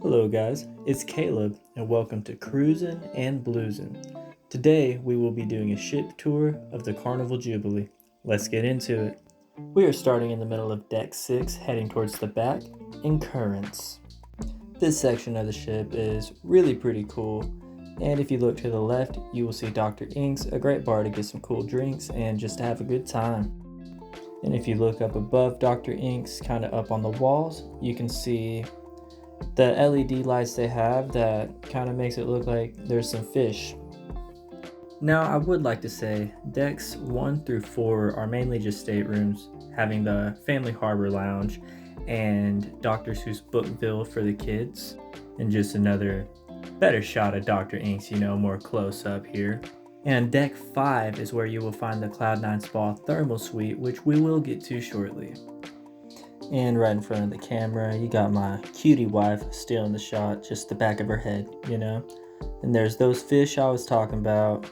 Hello guys, it's Caleb and welcome to Cruisin' and Bluesin'. Today we will be doing a ship tour of the Carnival Jubilee. Let's get into it. We are starting in the middle of deck 6 heading towards the back in Currents. This section of the ship is really pretty cool, and if you look to the left you will see Dr. Ink's, a great bar to get some cool drinks and just to have a good time. And if you look up above Dr. Ink's, kind of up on the walls, you can see the LED lights they have that kind of makes it look like there's some fish. Now I would like to say decks 1 through 4 are mainly just staterooms, having the Family Harbor Lounge and Dr. Seuss Bookville for the kids, and just another better shot of Dr. Ink's, more close up here. And deck 5 is where you will find the Cloud9 Spa Thermal Suite, which we will get to shortly. And right in front of the camera, you got my cutie wife still in the shot, just the back of her head, And there's those fish I was talking about.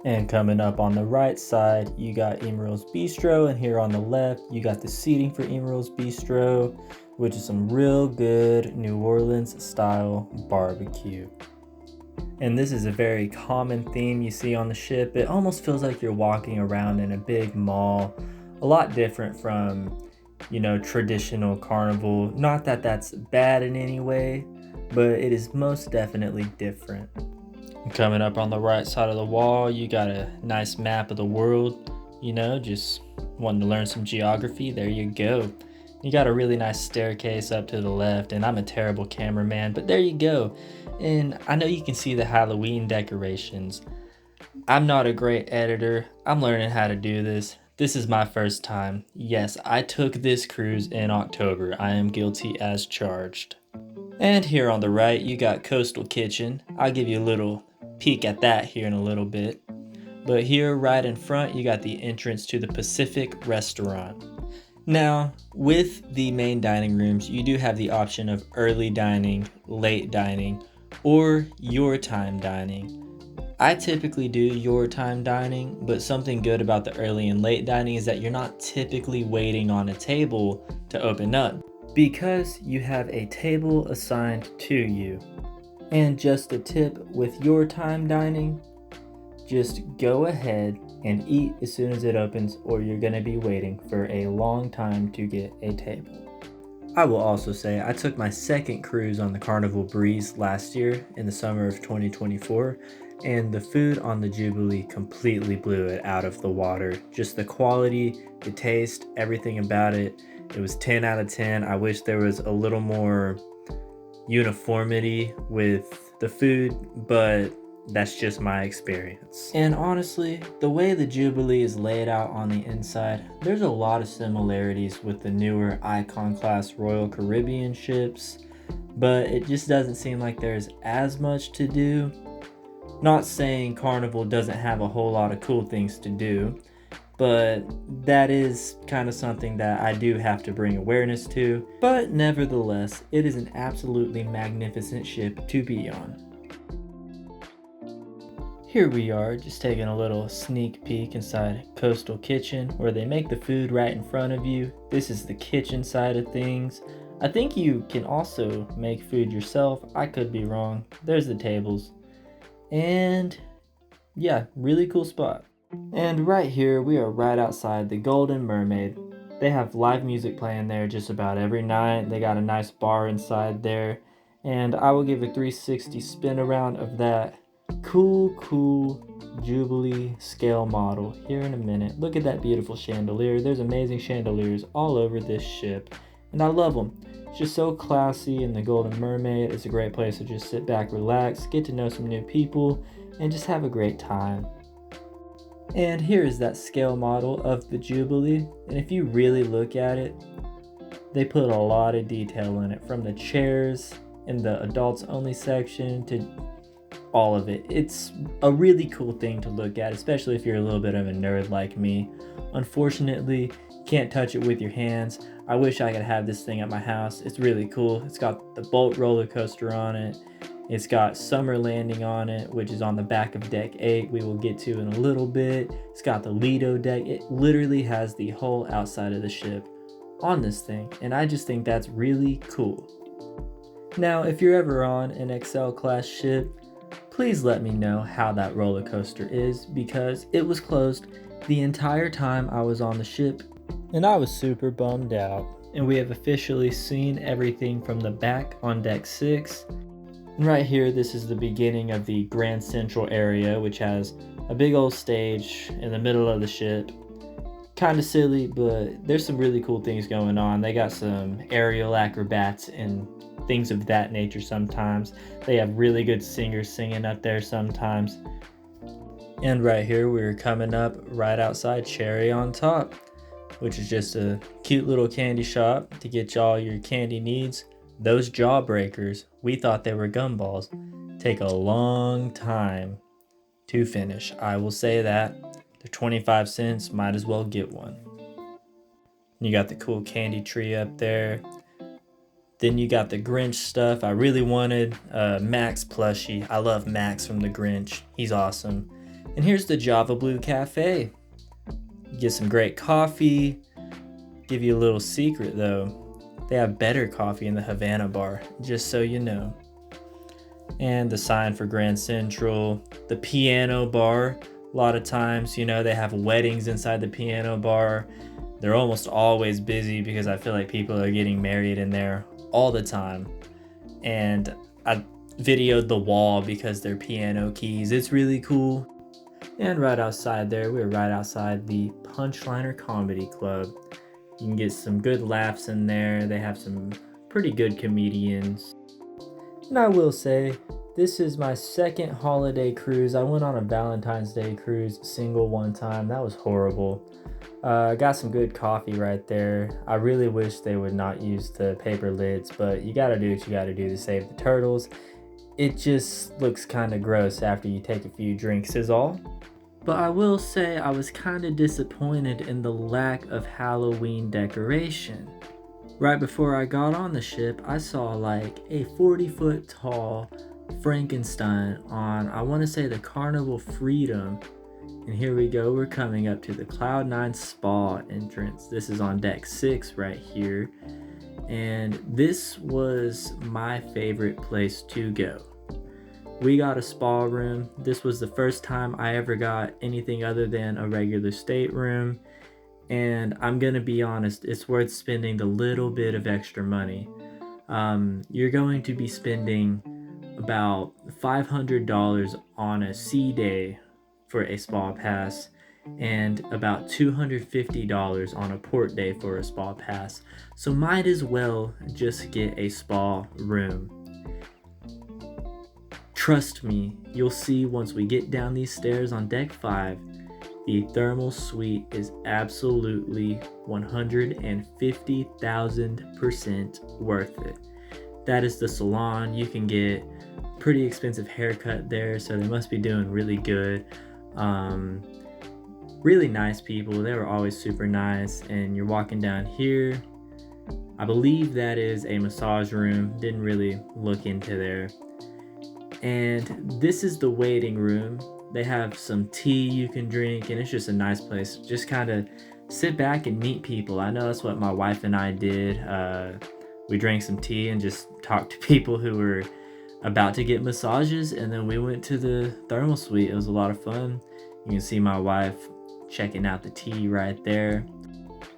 And coming up on the right side, you got Emeril's Bistro, and here on the left, you got the seating for Emeril's Bistro, which is some real good New Orleans style barbecue. And this is a very common theme you see on the ship. It almost feels like you're walking around in a big mall, a lot different from traditional Carnival. Not that that's bad in any way, but it is most definitely different. Coming up on the right side of the wall, you got a nice map of the world, just wanting to learn some geography. There you go. You got a really nice staircase up to the left, and I'm a terrible cameraman, but there you go. And I know you can see the Halloween decorations. I'm not a great editor. I'm learning how to do this. This is my first time. Yes, I took this cruise in October. I am guilty as charged. And here on the right, you got Coastal Kitchen. I'll give you a little peek at that here in a little bit. But here right in front, you got the entrance to the Pacific Restaurant. Now, with the main dining rooms, you do have the option of early dining, late dining, or your time dining. I typically do your time dining, but something good about the early and late dining is that you're not typically waiting on a table to open up, because you have a table assigned to you. And just a tip with your time dining, just go ahead and eat as soon as it opens, or you're going to be waiting for a long time to get a table. I will also say I took my second cruise on the Carnival Breeze last year in the summer of 2024, and the food on the Jubilee completely blew it out of the water. Just the quality, the taste, everything about it. It was 10 out of 10. I wish there was a little more uniformity with the food, but that's just my experience. And honestly, the way the Jubilee is laid out on the inside, there's a lot of similarities with the newer Icon class Royal Caribbean ships, but it just doesn't seem like there's as much to do. Not saying Carnival doesn't have a whole lot of cool things to do, but that is kind of something that I do have to bring awareness to. But nevertheless, it is an absolutely magnificent ship to be on. Here we are, just taking a little sneak peek inside Coastal Kitchen, where they make the food right in front of you. This is the kitchen side of things. I think you can also make food yourself. I could be wrong. There's the tables. And yeah, really cool spot. And right here, we are right outside the Golden Mermaid. They have live music playing there just about every night. They got a nice bar inside there. And I will give a 360 spin around of that cool Jubilee scale model here in a minute. Look at that beautiful chandelier. There's amazing chandeliers all over this ship, and I love them. It's just so classy, and the Golden Mermaid is a great place to just sit back, relax, get to know some new people, and just have a great time. And here is that scale model of the Jubilee, and if you really look at it, they put a lot of detail in it, from the chairs in the adults only section to all of it. It's a really cool thing to look at, especially if you're a little bit of a nerd like me. Unfortunately, you can't touch it with your hands. I wish I could have this thing at my house. It's really cool. It's got the Bolt roller coaster on it. It's got Summer Landing on it, which is on the back of deck 8, we will get to in a little bit. It's got the LIDO deck. It literally has the whole outside of the ship on this thing, and I just think that's really cool. Now, if you're ever on an XL class ship, please let me know how that roller coaster is, because it was closed the entire time I was on the ship and I was super bummed out. And we have officially seen everything from the back on deck 6. And right here, this is the beginning of the Grand Central area, which has a big old stage in the middle of the ship. Kind of silly, but there's some really cool things going on. They got some aerial acrobats and things of that nature sometimes. They have really good singers singing up there sometimes. And right here, we're coming up right outside Cherry on Top, which is just a cute little candy shop to get y'all your candy needs. Those jawbreakers, we thought they were gumballs, take a long time to finish. I will say that. They're 25 cents, might as well get one. You got the cool candy tree up there. Then you got the Grinch stuff. I really wanted Max plushie. I love Max from the Grinch. He's awesome. And here's the Java Blue Cafe. You get some great coffee. Give you a little secret though. They have better coffee in the Havana bar, just so you know. And the sign for Grand Central. The piano bar. A lot of times, you know, they have weddings inside the piano bar. They're almost always busy because I feel like people are getting married in there all the time. And I videoed the wall because they're piano keys. It's really cool. And right outside there, we're right outside the Punchliner Comedy Club. You can get some good laughs in there. They have some pretty good comedians. And I will say, this is my second holiday cruise. I went on a Valentine's Day cruise single one time. That was horrible. Got some good coffee right there. I really wish they would not use the paper lids, but you gotta do what you gotta do to save the turtles. It just looks kind of gross after you take a few drinks is all. But I will say I was kind of disappointed in the lack of Halloween decoration. Right before I got on the ship, I saw like a 40-foot tall Frankenstein on, I want to say, the Carnival Freedom. And here we go, we're coming up to the Cloud9 Spa entrance. This is on deck 6 right here. And this was my favorite place to go. We got a spa room. This was the first time I ever got anything other than a regular stateroom. And I'm gonna be honest, it's worth spending the little bit of extra money. You're going to be spending about $500 on a sea day for a spa pass and about $250 on a port day for a spa pass. So might as well just get a spa room. Trust me, you'll see once we get down these stairs on deck 5, the thermal suite is absolutely 150,000% worth it. That is the salon. You can get pretty expensive haircut there, so they must be doing really good. Really nice people. They were always super nice. And you're walking down here. I believe that is a massage room. Didn't really look into there. And this is the waiting room. They have some tea you can drink, and it's just a nice place. Just kind of sit back and meet people. I know that's what my wife and I did. We drank some tea and just talked to people who were about to get massages, and then we went to the thermal suite. It was a lot of fun. You can see my wife checking out the tea right there.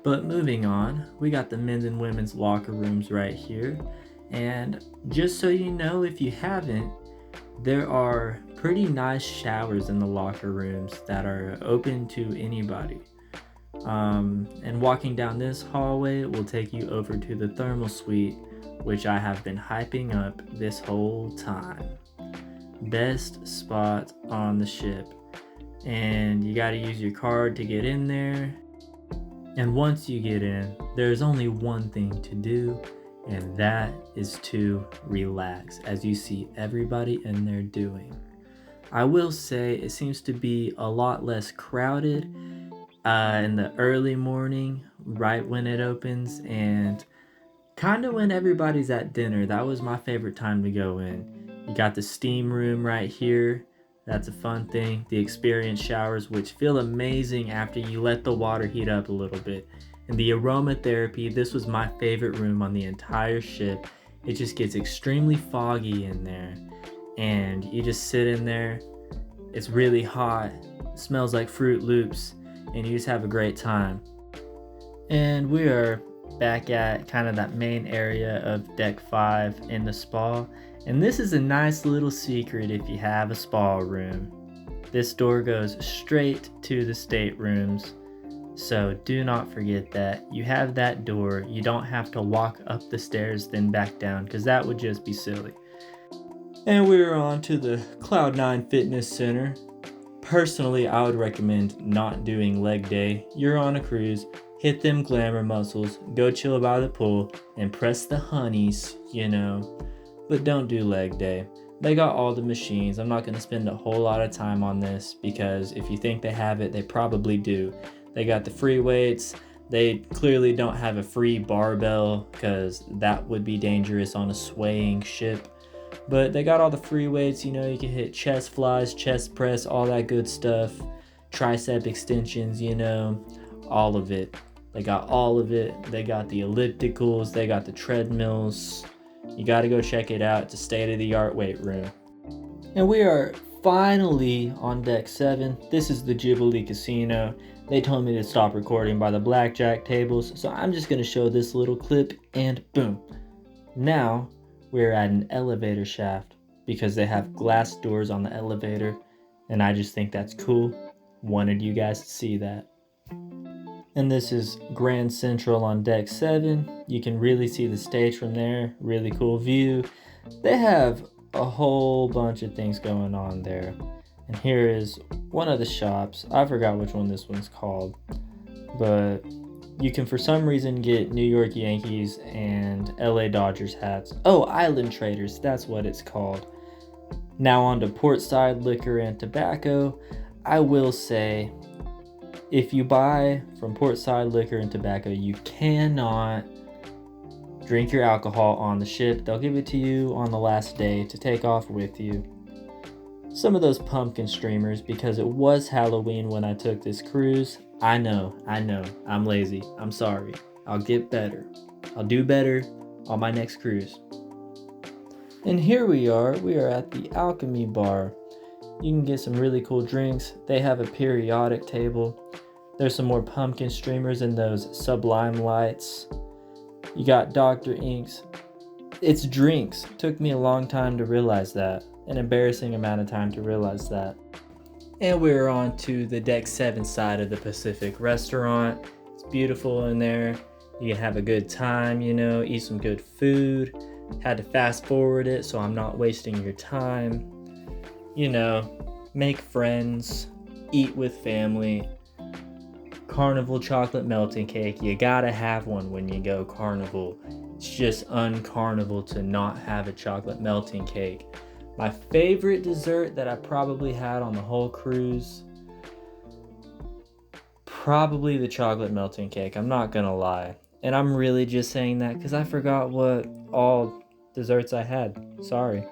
But moving on, we got the men's and women's locker rooms right here. And just so you know, if you haven't, there are pretty nice showers in the locker rooms that are open to anybody. And walking down this hallway will take you over to the thermal suite, which I have been hyping up this whole time. Best spot on the ship. And you gotta use your card to get in there. And once you get in, there's only one thing to do, and that is to relax, as you see everybody in there doing. I will say it seems to be a lot less crowded in the early morning, right when it opens, and kind of when everybody's at dinner. That was my favorite time to go in. You got the steam room right here. That's a fun thing. The experience showers, which feel amazing after you let the water heat up a little bit. And the aromatherapy, this was my favorite room on the entire ship. it just gets extremely foggy in there, and you just sit in there. It's really hot, smells like Fruit Loops, and you just have a great time. And we are back at kind of that main area of deck 5 in the spa, and this is a nice little secret if you have a spa room. This door goes straight to the staterooms, so do not forget that. You have that door, you don't have to walk up the stairs then back down, because that would just be silly. And we're on to the Cloud9 Fitness Center. Personally, I would recommend not doing leg day. You're on a cruise, hit them glamour muscles, go chill by the pool, and press the honeys, you know. But don't do leg day. They got all the machines. I'm not going to spend a whole lot of time on this, because if you think they have it, they probably do. They got the free weights. They clearly don't have a free barbell, because that would be dangerous on a swaying ship. But they got all the free weights, you know, you can hit chest flies, chest press, all that good stuff. Tricep extensions, you know, all of it. They got all of it. They got the ellipticals, they got the treadmills. You got to go check it out. It's a state-of-the-art weight room. And we are finally on deck 7. This is the Jubilee Casino. They told me to stop recording by the blackjack tables, so I'm just going to show this little clip, and boom. Now we're at an elevator shaft, because they have glass doors on the elevator, and I just think that's cool. Wanted you guys to see that. And this is Grand Central on deck 7. You can really see the stage from there. Really cool view. They have a whole bunch of things going on there. And here is one of the shops. I forgot which one this one's called, but you can for some reason get New York Yankees and LA Dodgers hats. Oh, Island Traders, that's what it's called. Now on to portside liquor and tobacco. I will say, if you buy from portside liquor and tobacco, you cannot drink your alcohol on the ship. They'll give it to you on the last day to take off with you. Some of those pumpkin streamers, because it was Halloween when I took this cruise. I know, I'm lazy, I'm sorry. I'll get better. I'll do better on my next cruise. And here we are at the Alchemy Bar. You can get some really cool drinks. They have a periodic table. There's some more pumpkin streamers and those sublime lights. You got Dr. Inks. It's drinks. Took me a long time to realize that. An embarrassing amount of time to realize that. And we're on to the deck 7 side of the Pacific restaurant. It's beautiful in there. You can have a good time, you know, eat some good food. Had to fast forward it so I'm not wasting your time. You know, make friends, eat with family. Carnival chocolate melting cake. You gotta have one when you go Carnival. It's just un-Carnival to not have a chocolate melting cake. My favorite dessert that I probably had on the whole cruise, probably the chocolate melting cake. I'm not gonna lie. And I'm really just saying that because I forgot what all desserts I had. Sorry.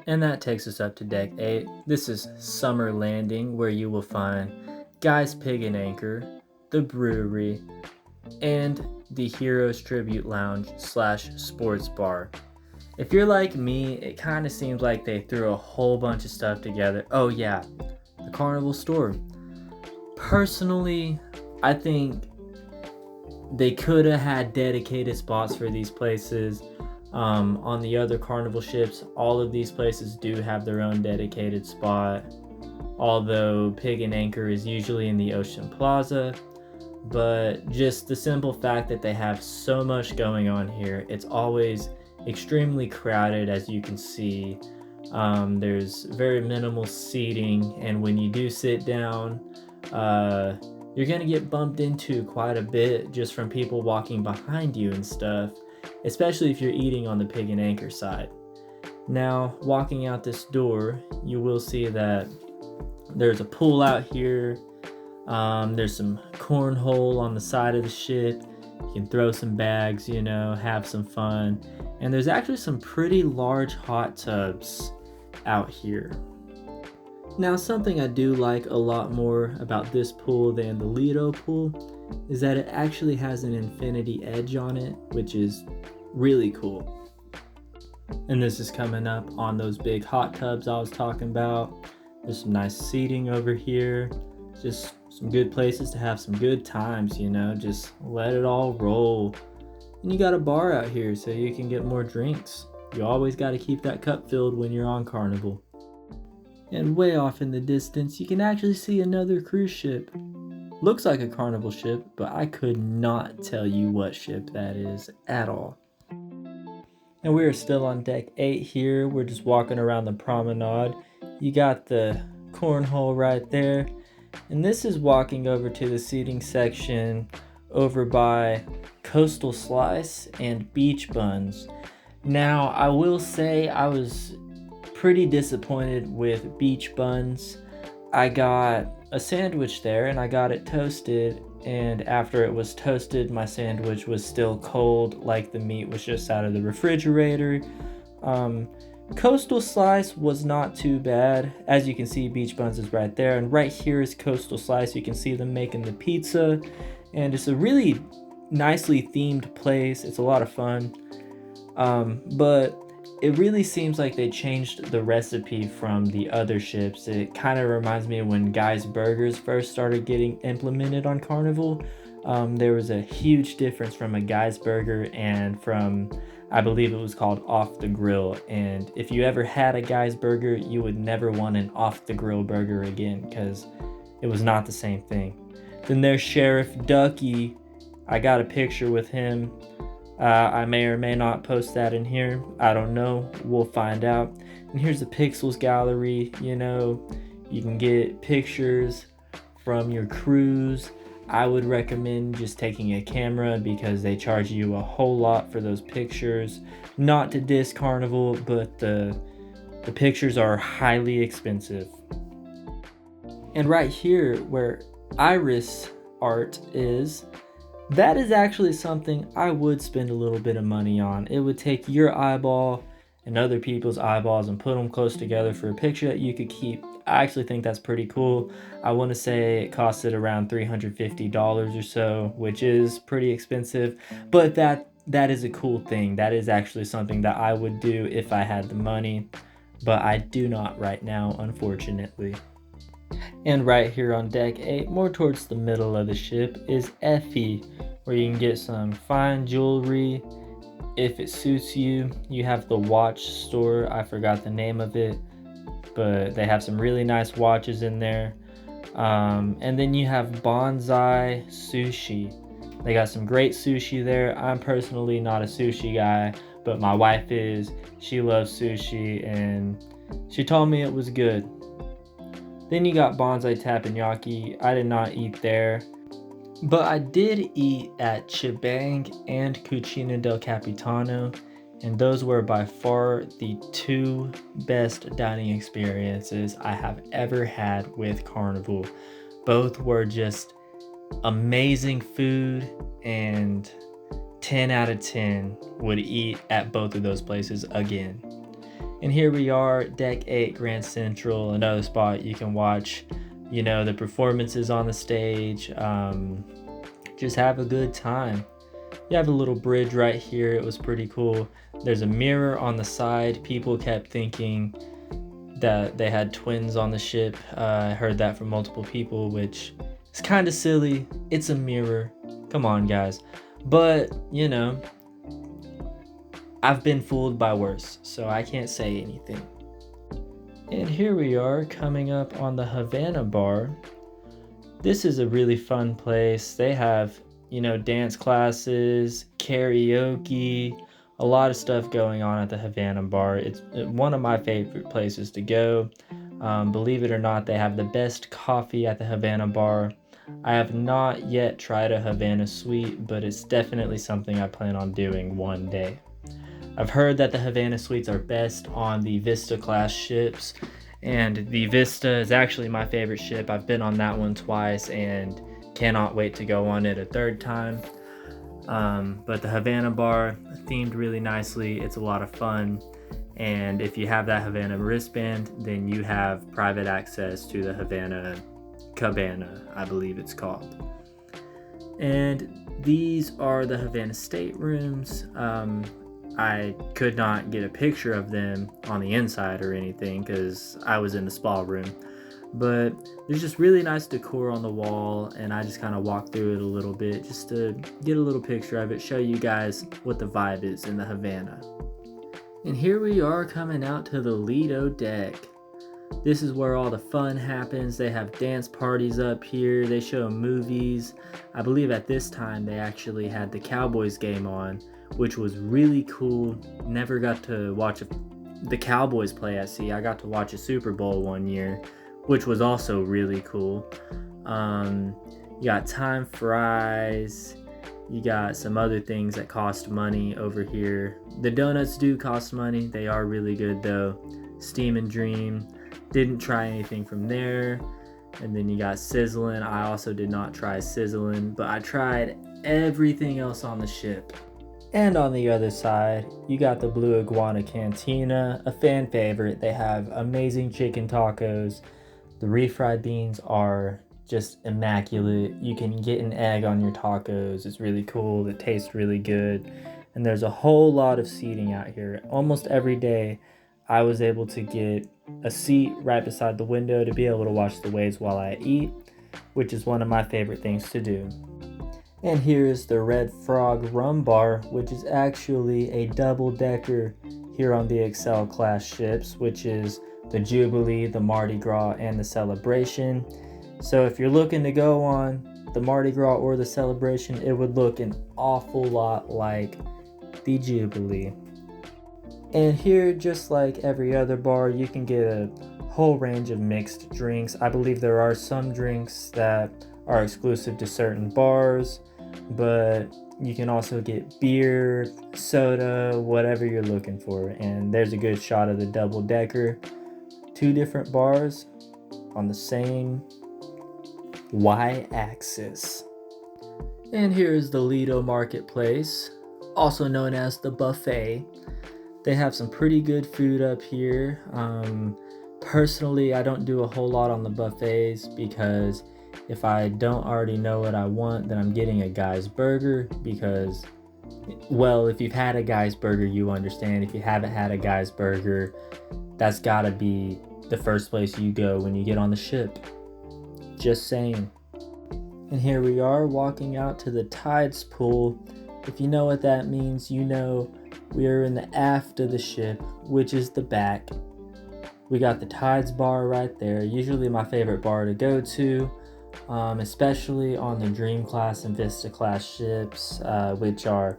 And that takes us up to deck 8. This is Summer Landing, where you will find Guy's Pig and Anchor, the brewery, and the Heroes Tribute Lounge / sports bar. If you're like me, it kind of seems like they threw a whole bunch of stuff together. Oh yeah, the Carnival store. Personally, I think they could have had dedicated spots for these places. On the other Carnival ships, all of these places do have their own dedicated spot. Although Pig and Anchor is usually in the Ocean Plaza. But just the simple fact that they have so much going on here, it's always extremely crowded, as you can see. There's very minimal seating, and when you do sit down, you're gonna get bumped into quite a bit just from people walking behind you and stuff, especially if you're eating on the Pig and Anchor side. Now, walking out this door, you will see that there's a pool out here. There's some cornhole on the side of the ship. You can throw some bags, you know, have some fun. And there's actually some pretty large hot tubs out here. Now, something I do like a lot more about this pool than the LIDO pool is that it actually has an infinity edge on it, which is really cool. And this is coming up on those big hot tubs I was talking about. There's some nice seating over here. Just some good places to have some good times, you know, just let it all roll. And you got a bar out here so you can get more drinks. You always got to keep that cup filled when you're on Carnival. And way off in the distance, you can actually see another cruise ship. Looks like a Carnival ship, but I could not tell you what ship that is at all. And we are still on deck 8 here. We're just walking around the promenade. You got the cornhole right there. And this is walking over to the seating section over by Coastal Slice and Beach Buns. Now, I will say I was pretty disappointed with Beach Buns. I got a sandwich there and I got it toasted, and after it was toasted, my sandwich was still cold, like the meat was just out of the refrigerator. Coastal Slice was not too bad. As you can see, Beach Buns is right there, and right here is Coastal Slice. You can see them making the pizza, and it's a really nicely themed place. It's a lot of fun, but it really seems like they changed the recipe from the other ships. It kind of reminds me of when Guy's Burgers first started getting implemented on Carnival. There was a huge difference from a Guy's Burger and from, I believe it was called Off the Grill. And if you ever had a Guy's Burger, you would never want an Off the Grill burger again because it was not the same thing. Then there's Sheriff Ducky. I got a picture with him. I may or may not post that in here. I don't know. We'll find out. And here's the Pixels gallery. You know, you can get pictures from your cruise. I would recommend just taking a camera because they charge you a whole lot for those pictures. Not to diss Carnival, but the pictures are highly expensive. And right here where Iris art is, that is actually something I would spend a little bit of money on. It would take your eyeball and other people's eyeballs and put them close together for a picture that you could keep. I actually think that's pretty cool. I want to say it costed around $350 or so, which is pretty expensive, but that is a cool thing. That is actually something that I would do if I had the money, but I do not right now, unfortunately. And right here on deck 8, more towards the middle of the ship, is Effie, where you can get some fine jewelry. If it suits you, you have the watch store. I forgot the name of it, but they have some really nice watches in there. And then you have Bonsai Sushi. They got some great sushi there. I'm personally not a sushi guy, but my wife is. She loves sushi, and she told me it was good. Then you got Bonsai Teppanyaki. I did not eat there, but I did eat at Chibang and Cucina del Capitano, and those were by far the two best dining experiences I have ever had with Carnival. Both were just amazing food, and 10 out of 10 would eat at both of those places again. And here we are, deck 8, Grand Central, another spot you can watch, you know, the performances on the stage. Just have a good time. You have a little bridge right here. It was pretty cool. There's a mirror on the side. People kept thinking that they had twins on the ship. I heard that from multiple people, which is kind of silly. It's a mirror. Come on, guys. But, you know, I've been fooled by worse, so I can't say anything. And here we are coming up on the Havana Bar. This is a really fun place. They have, you know, dance classes, karaoke, a lot of stuff going on at the Havana Bar. It's one of my favorite places to go. Believe it or not, they have the best coffee at the Havana Bar. I have not yet tried a Havana Sweet, but it's definitely something I plan on doing one day. I've heard that the Havana Suites are best on the Vista class ships, and the Vista is actually my favorite ship. I've been on that one twice and cannot wait to go on it a third time. But the Havana Bar themed really nicely. It's a lot of fun, and if you have that Havana wristband, then you have private access to the Havana Cabana, I believe it's called. And these are the Havana staterooms. I could not get a picture of them on the inside or anything because I was in the spa room. But there's just really nice decor on the wall, and I just kind of walked through it a little bit just to get a little picture of it, show you guys what the vibe is in the Havana. And here we are coming out to the LIDO deck. This is where all the fun happens. They have dance parties up here. They show movies. I believe at this time they actually had the Cowboys game on, which was really cool. Never got to watch the Cowboys play at sea. I got to watch a Super Bowl one year, which was also really cool. You got time fries. You got some other things that cost money over here. The donuts do cost money. They are really good though. Steam and Dream. Didn't try anything from there. And then you got Sizzlin'. I also did not try Sizzlin', but I tried everything else on the ship. And on the other side, you got the Blue Iguana Cantina, a fan favorite. They have amazing chicken tacos. The refried beans are just immaculate. You can get an egg on your tacos. It's really cool. It tastes really good. And there's a whole lot of seating out here. Almost every day, I was able to get a seat right beside the window to be able to watch the waves while I eat, which is one of my favorite things to do. And here is the Red Frog Rum Bar, which is actually a double-decker here on the Excel class ships, which is the Jubilee, the Mardi Gras, and the Celebration. So if you're looking to go on the Mardi Gras or the Celebration, it would look an awful lot like the Jubilee. And here, just like every other bar, you can get a whole range of mixed drinks. I believe there are some drinks that are exclusive to certain bars, but you can also get beer, soda, whatever you're looking for. And there's a good shot of the double decker. 2 different bars on the same y-axis. And here is the LIDO Marketplace, also known as the buffet. They have some pretty good food up here. Personally, I don't do a whole lot on the buffets because if I don't already know what I want, then I'm getting a Guy's Burger because, well, if you've had a Guy's Burger, you understand. If you haven't had a Guy's Burger, that's gotta be the first place you go when you get on the ship. Just saying. And here we are walking out to the Tides pool. If you know what that means, you know we are in the aft of the ship, which is the back. We got the Tides bar right there, usually my favorite bar to go to, especially on the Dream class and Vista class ships, which are,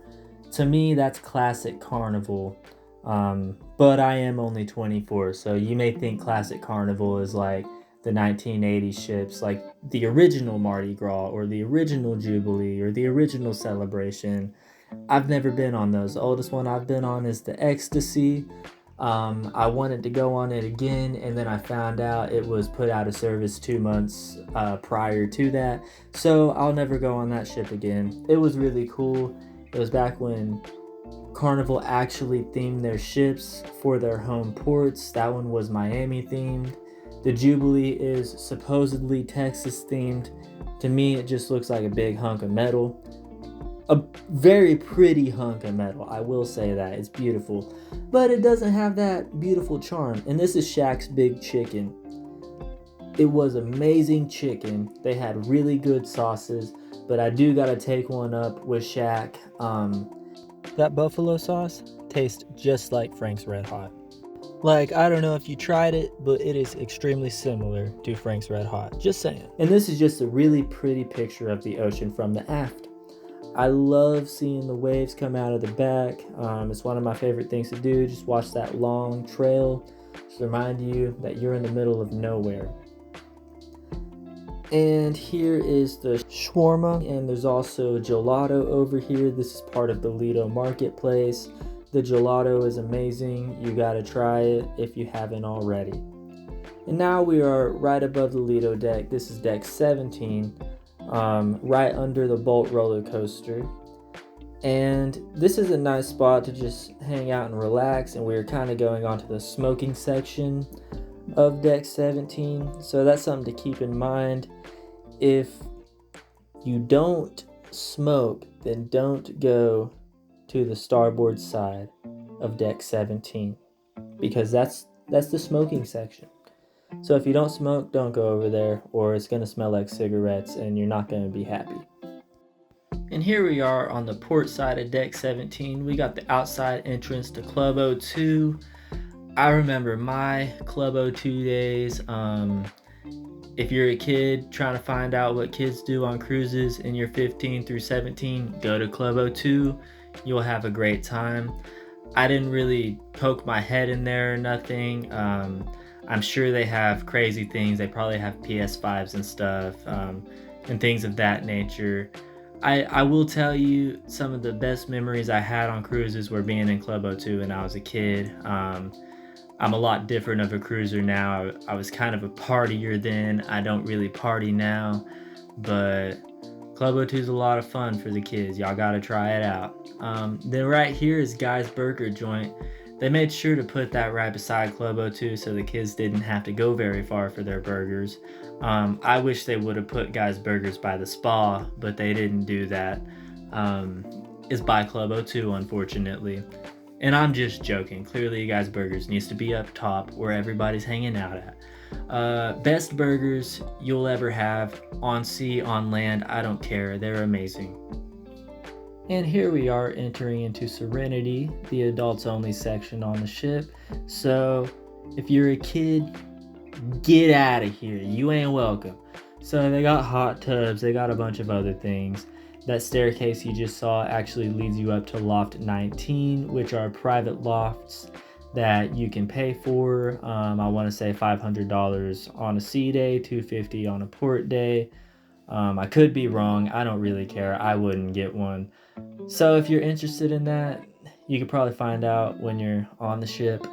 to me, that's classic Carnival. But I am only 24, so you may think classic Carnival is like the 1980s ships, like the original Mardi Gras or the original Jubilee or the original Celebration. I've never been on those. The oldest one I've been on is the Ecstasy. I wanted to go on it again, and then I found out it was put out of service 2 months prior to that, so I'll never go on that ship again. It was really cool. It was back when Carnival actually themed their ships for their home ports. That one was Miami themed. The Jubilee is supposedly Texas themed. To me, it just looks like a big hunk of metal. A very pretty hunk of metal, I will say that. It's beautiful. But it doesn't have that beautiful charm. And this is Shaq's Big Chicken. It was amazing chicken. They had really good sauces. But I do gotta take one up with Shaq. That buffalo sauce tastes just like Frank's Red Hot. Like, I don't know if you tried it, but it is extremely similar to Frank's Red Hot. Just saying. And this is just a really pretty picture of the ocean from the aft. I love seeing the waves come out of the back. It's one of my favorite things to do. Just watch that long trail. Just remind you that you're in the middle of nowhere. And here is the shawarma, and there's also gelato over here. This is part of the LIDO Marketplace. The gelato is amazing. You gotta try it if you haven't already. And now we are right above the LIDO deck. This is deck 17, right under the Bolt roller coaster. And this is a nice spot to just hang out and relax. And we're kind of going on to the smoking section of deck 17. So that's something to keep in mind. If you don't smoke, then don't go to the starboard side. of deck 17, because that's the smoking section. So if you don't smoke, don't go over there, or it's going to smell like cigarettes and you're not going to be happy. And here we are on the port side of deck 17. We got the outside entrance to Club 02. I remember my Club 02 days. If you're a kid trying to find out what kids do on cruises and you're 15 through 17, go to Club 02. You'll have a great time. I didn't really poke my head in there or nothing. I'm sure they have crazy things. They probably have PS5s and stuff, and things of that nature. I will tell you, some of the best memories I had on cruises were being in Club 02 when I was a kid. I'm a lot different of a cruiser now. I was kind of a partier then. I don't really party now, but Club 02 is a lot of fun for the kids. Y'all gotta try it out. Then right here is Guy's Burger Joint. They made sure to put that right beside Club 02 so the kids didn't have to go very far for their burgers. I wish they would have put Guy's Burgers by the spa, but they didn't do that. It's by Club 02, unfortunately. And I'm just joking. Clearly, Guy's Burgers needs to be up top where everybody's hanging out at. Best burgers you'll ever have, on sea, on land, I don't care. They're amazing. And here we are entering into Serenity, the adults only section on the ship. So if you're a kid, get out of here. You ain't welcome. So they got hot tubs, they got a bunch of other things. That staircase you just saw actually leads you up to loft 19, which are private lofts that you can pay for. I want to say $500 on a sea day, $250 on a port day. I could be wrong. I don't really care. I wouldn't get one. So if you're interested in that, you could probably find out when you're on the ship.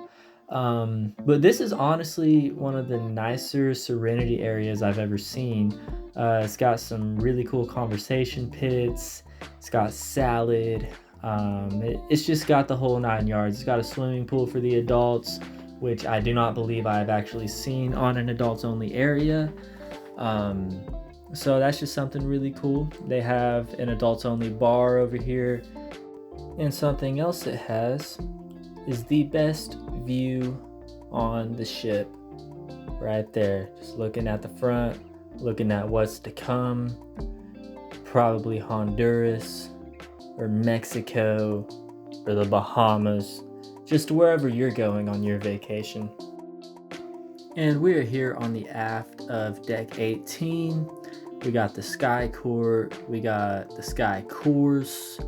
But this is honestly one of the nicer Serenity areas I've ever seen. It's got some really cool conversation pits. It's got salad. It's just got the whole 9 yards. It's got a swimming pool for the adults, which I do not believe I've actually seen on an adults only area. So that's just something really cool. They have an adults only bar over here. And something else it has is the best view on the ship. Right there. Just looking at the front, looking at what's to come. Probably Honduras or Mexico or the Bahamas. Just wherever you're going on your vacation. And we're here on the aft of deck 18. We got the Sky Court, we got the Sky Course,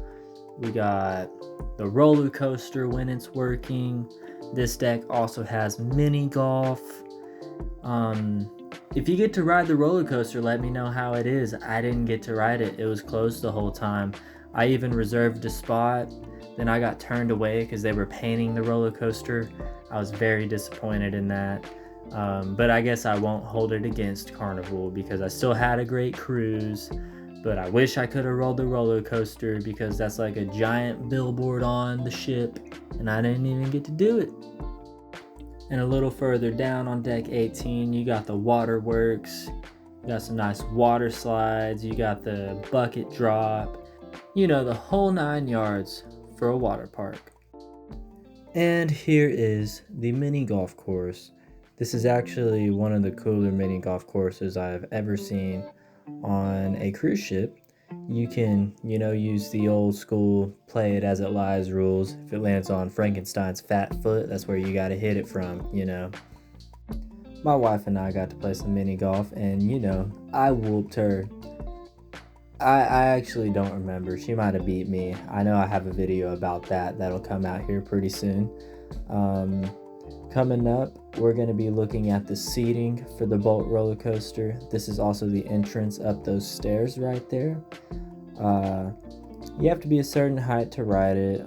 we got the roller coaster when it's working. This deck also has mini golf. If you get to ride the roller coaster, let me know how it is. I didn't get to ride it. It was closed the whole time. I even reserved a spot. Then I got turned away because they were painting the roller coaster. I was very disappointed in that. But I guess I won't hold it against Carnival because I still had a great cruise. But I wish I could have rolled the roller coaster because that's like a giant billboard on the ship and I didn't even get to do it. And a little further down on deck 18, you got the waterworks. You got some nice water slides. You got the bucket drop. You know, the whole 9 yards for a water park. And here is the mini golf course. This is actually one of the cooler mini golf courses I've ever seen on a cruise ship. You can, use the old school play it as it lies rules. If it lands on Frankenstein's fat foot, that's where you gotta hit it from, My wife and I got to play some mini golf and, I whooped her. I actually don't remember. She might have beat me. I know I have a video about that that'll come out here pretty soon. Coming up, we're going to be looking at the seating for the Bolt roller coaster. This is also the entrance up those stairs right there. You have to be a certain height to ride it.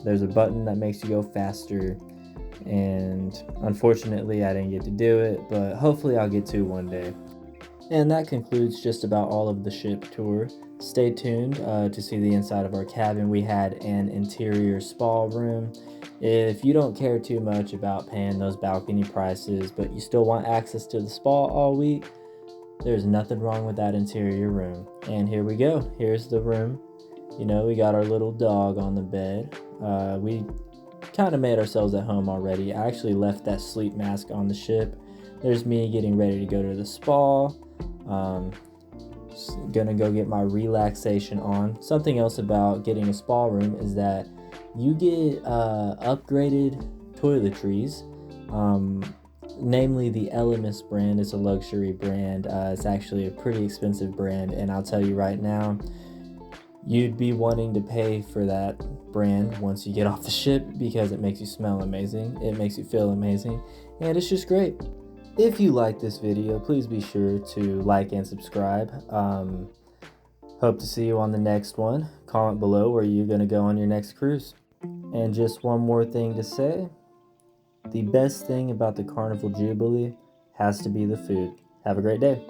There's a button that makes you go faster. And unfortunately, I didn't get to do it, but hopefully I'll get to one day. And that concludes just about all of the ship tour. Stay tuned to see the inside of our cabin. We had an interior spa room. If you don't care too much about paying those balcony prices, but you still want access to the spa all week, there's nothing wrong with that interior room. And here we go. Here's the room. We got our little dog on the bed. We kind of made ourselves at home already. I actually left that sleep mask on the ship. There's me getting ready to go to the spa. Gonna go get my relaxation on. Something else about getting a spa room is that you get upgraded toiletries. Namely the Elemis brand. Is a luxury brand. It's actually a pretty expensive brand, and I'll tell you right now, you'd be wanting to pay for that brand once you get off the ship because it makes you smell amazing, it makes you feel amazing, and it's just great. If you like this video, please be sure to like and subscribe. Hope to see you on the next one. Comment below where you're going to go on your next cruise. And just one more thing to say. The best thing about the Carnival Jubilee has to be the food. Have a great day.